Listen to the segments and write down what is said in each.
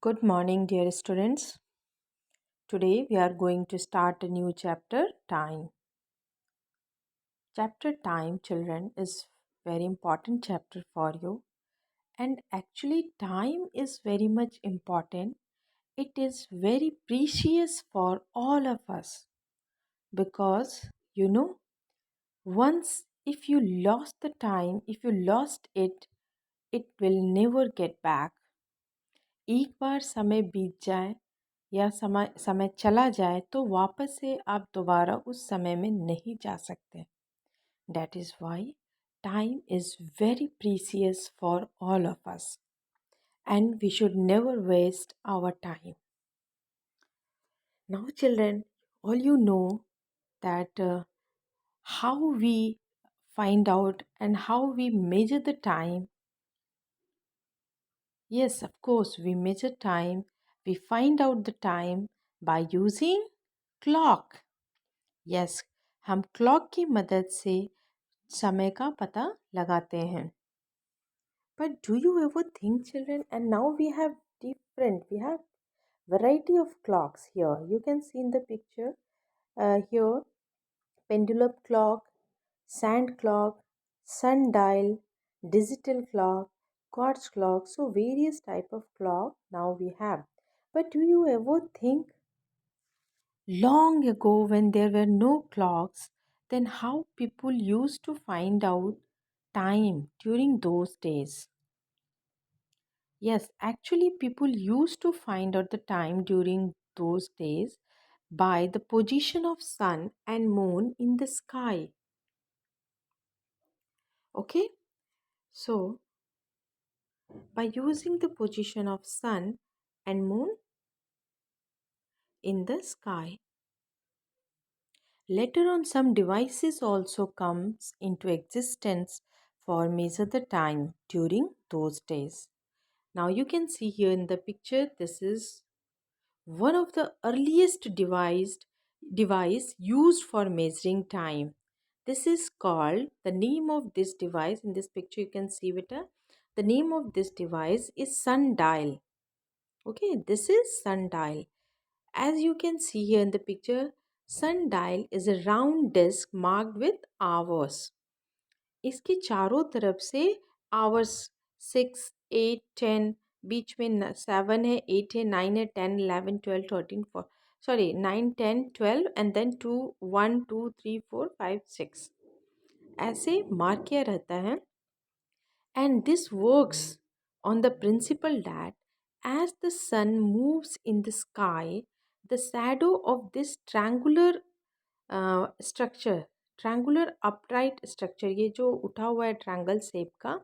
Good morning, dear students. Today we are going to start a new chapter, Time. Chapter Time, children, is very important chapter for you. And actually, time is very much important. It is very precious for all of us because once if you lost the time, if you lost it, it will never get back. एक बार समय बीत जाए या समय समय चला जाए तो वापस से आप दोबारा उस समय में नहीं जा सकते. That is why time is very precious for all of us and we should never waste our time. Now children, all you know that how we find out and how we measure the time. Yes, of course, we measure time. We find out the time by using clock. यस, हम clock की मदद से समय का पता लगाते हैं. But do you ever think children and now we have variety of clocks here. You can see in the picture here pendulum clock, sand clock, sundial, digital clock, quartz clock. So various type of clock now we have. But do you ever think long ago, when there were no clocks, then how people used to find out time during those days? Yes, actually, people used to find out the time during those days by the position of sun and moon in the sky. Okay, so by using the position of sun and moon in the sky, later on, some devices also comes into existence for measure the time during those days. Now you can see here in the picture, this is one of the earliest device used for measuring time. This is called, the name of this device in this picture you can see better. The name of this device is sundial. Okay, this is sundial. As you can see here in the picture, sundial is a round disc marked with hours. इसके चारों तरफ से hours 6, 8, 10, बीच में 7 है, 8 है, 9 है, 10, 11, 12, 13, 4 sorry 9, 10, 12 and then 2, 1, 2, 3, 4, 5, 6 ऐसे mark किया रहता है. And this works on the principle that as the sun moves in the sky, the shadow of this triangular upright structure, ये जो उठा हुआ है ट्रायंगल शेप का,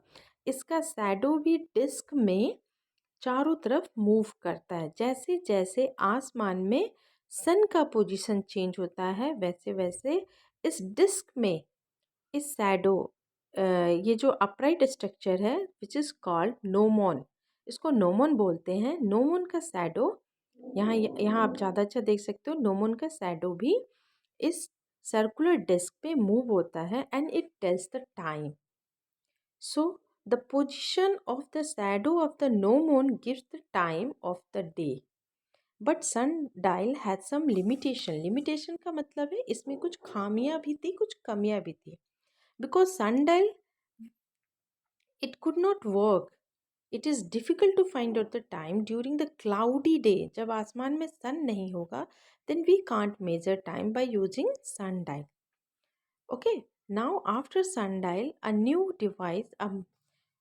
इसका शैडो भी डिस्क में चारों तरफ मूव करता है. जैसे जैसे आसमान में सन का पोजीशन चेंज होता है वैसे वैसे इस डिस्क में इस शैडो, ये जो अपराइट स्ट्रक्चर है विच इज़ कॉल्ड नोमोन, इसको नोमोन बोलते हैं. नोमोन का शैडो यहाँ आप ज़्यादा अच्छा देख सकते हो. नोमोन का शैडो भी इस सर्कुलर डिस्क पे मूव होता है and it tells the time. So the position of the shadow of the gnomon gives the time of the day. But sundial has some limitation का मतलब है इसमें कुछ खामियां भी थी, कुछ कमियां भी थी. Because sundial it could not work. It is difficult to find out the time during the cloudy day. जब आसमान में sun नहीं होगा, then we can't measure time by using sundial. Okay, now after sundial, a new device,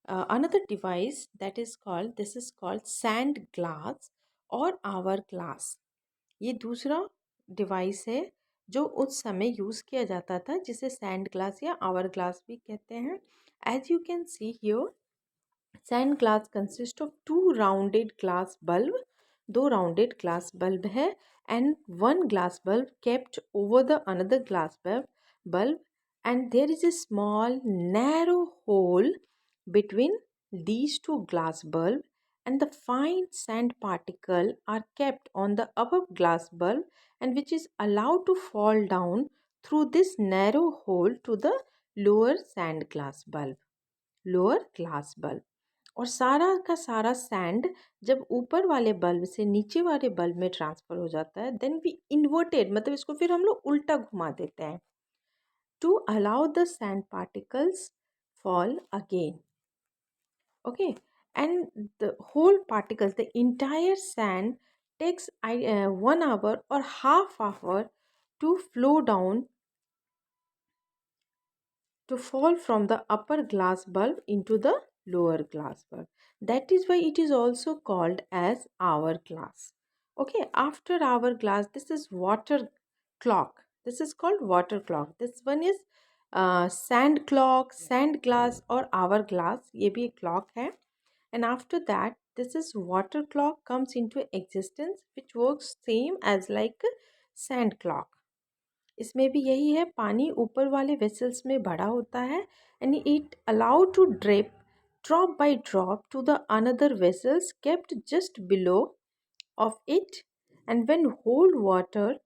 another device that is called, this is called sand glass और hourglass. ये दूसरा device है जो उस समय यूज़ किया जाता था, जिसे सैंड ग्लास या आवर ग्लास भी कहते हैं. As you can see here, sand glass consist of 2 rounded glass bulb. 2 rounded glass bulb है and 1 glass bulb kept over the another glass bulb and there is a small narrow hole between these 2 glass bulb and the fine sand particle are kept on the above glass bulb and which is allowed to fall down through this narrow hole to the lower glass bulb. और सारा का सारा sand जब ऊपर वाले bulb से नीचे वाले बल्ब में ट्रांसफ़र हो जाता है, देन वी इन्वर्टेड, मतलब इसको फिर हम लोग उल्टा घुमा देते हैं, to allow the sand particles fall again. Okay, and the whole particles, the entire sand takes 1 hour or half hour to flow down, to fall from the upper glass bulb into the lower glass bulb. That is why it is also called as hourglass. Okay, after hourglass, this is water clock. This is called water clock. This one is sand clock, sand glass or hourglass. ये भी एक clock है. And after that, this is water clock comes into existence, which works same as like a sand clock. इसमें भी यही है, पानी ऊपर वाले वेसल्स में भरा होता है and it allow to drop by drop to the another vessels kept just below of it, and when whole water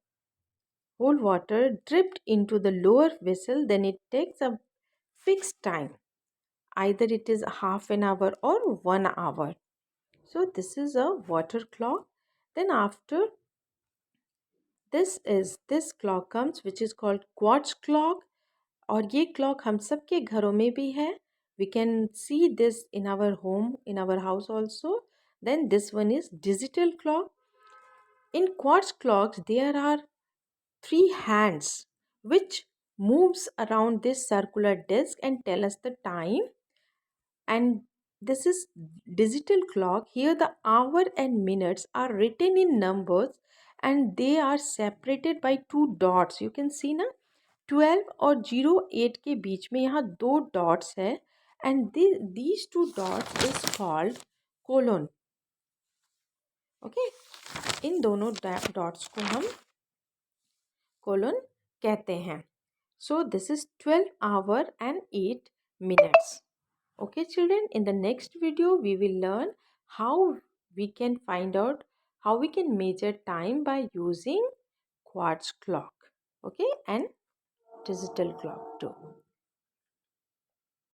dripped into the lower vessel, then it takes a fixed time, either it is half an hour or 1 hour. So this is a water clock. Then after this clock comes which is called quartz clock. और ये clock हम सबके घरों में भी है. We can see this in our home, in our house also. Then this one is digital clock. In quartz clocks there are three hands which moves around this circular disc and tell us the time. And this is digital clock. Here the hour and minutes are written in numbers and they are separated by two dots. You can see ना, 12 और 08 के बीच में यहाँ दो dots है and these two dots is called colon. Okay, इन दोनों dots को हम कोलन कहते हैं. So this is 12 hour and 8 minutes. Okay children, in the next video we will learn how we can find out how we can measure time by using quartz clock, okay, and digital clock too.